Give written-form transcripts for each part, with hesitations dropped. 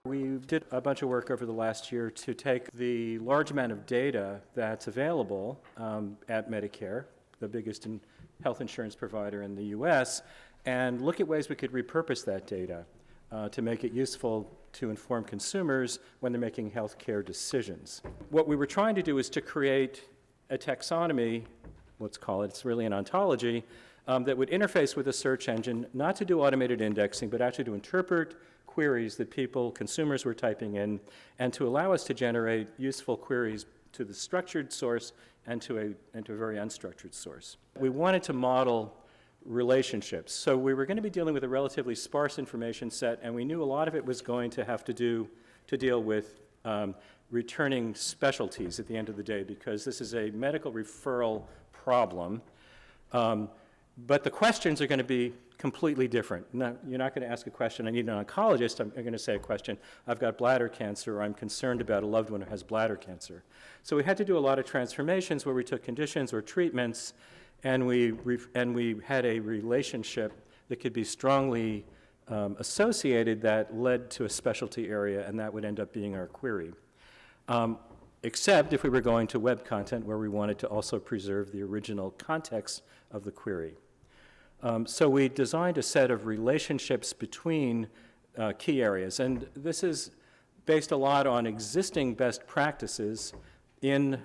We did a bunch of work over the last year to take the large amount of data that's available at Medicare, the biggest health insurance provider in the U.S., and look at ways we could repurpose that data to make it useful to inform consumers when they're making healthcare decisions. What we were trying to do is to create a taxonomy, let's call it, it's really an ontology, that would interface with a search engine, not to do automated indexing, but actually to interpret queries that consumers were typing in, and to allow us to generate useful queries to the structured source and to a very unstructured source. We wanted to model relationships. So we were going to be dealing with a relatively sparse information set, and we knew a lot of it was going to have to deal with returning specialties at the end of the day, because this is a medical referral problem. But the questions are going to be completely different. Now, you're not going to ask a question, I need an oncologist. I'm going to say a question, I've got bladder cancer, or I'm concerned about a loved one who has bladder cancer. So we had to do a lot of transformations where we took conditions or treatments, and we had a relationship that could be strongly associated that led to a specialty area, and that would end up being our query. Except if we were going to web content where we wanted to also preserve the original context of the query. So we designed a set of relationships between key areas, and this is based a lot on existing best practices in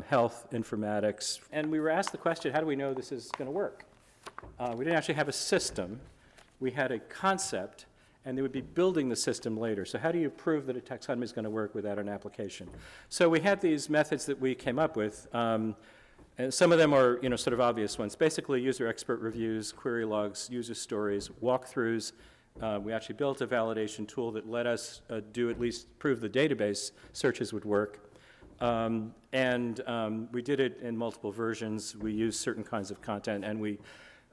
health informatics. And we were asked the question, how do we know this is going to work? We didn't actually have a system. We had a concept, and they would be building the system later. So how do you prove that a taxonomy is going to work without an application? So we had these methods that we came up with. And some of them are, sort of obvious ones. Basically, user expert reviews, query logs, user stories, walkthroughs. We actually built a validation tool that let us prove the database searches would work. We did it in multiple versions. We used certain kinds of content, and we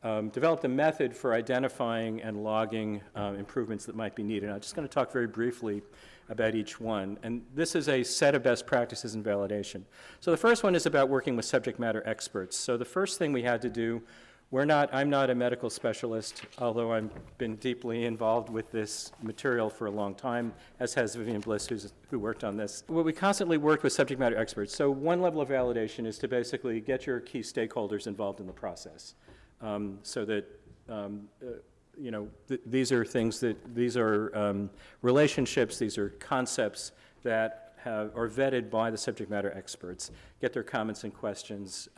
developed a method for identifying and logging improvements that might be needed. I'm just going to talk very briefly about each one. And this is a set of best practices in validation. So the first one is about working with subject matter experts. So the first thing we had to do, I'm not a medical specialist, although I've been deeply involved with this material for a long time, as has Vivian Bliss, who worked on this. Well, we constantly worked with subject matter experts. So one level of validation is to basically get your key stakeholders involved in the process. So that these are relationships, these are concepts that are vetted by the subject matter experts, get their comments and questions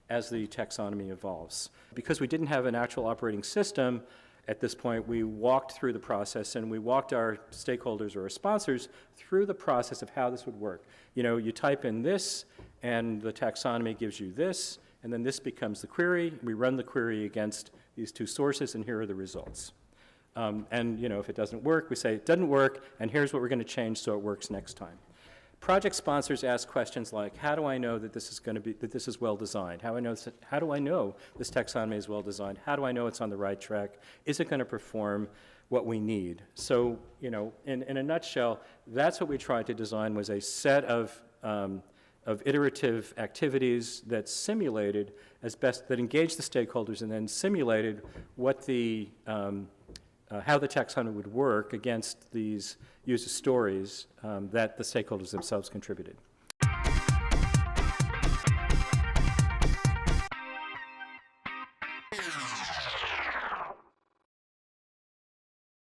as the taxonomy evolves. Because we didn't have an actual operating system at this point, we walked through the process, and we walked our stakeholders or our sponsors through the process of how this would work. You type in this, and the taxonomy gives you this, and then this becomes the query. We run the query against these two sources, and here are the results. If it doesn't work, we say it doesn't work, and here's what we're going to change so it works next time. Project sponsors ask questions like, how do I know that this is well designed? How do I know this taxonomy is well designed? How do I know it's on the right track? Is it going to perform what we need? So, in a nutshell, that's what we tried to design, was a set of iterative activities that simulated that engaged the stakeholders and then simulated what how the taxonomy would work against these user stories that the stakeholders themselves contributed.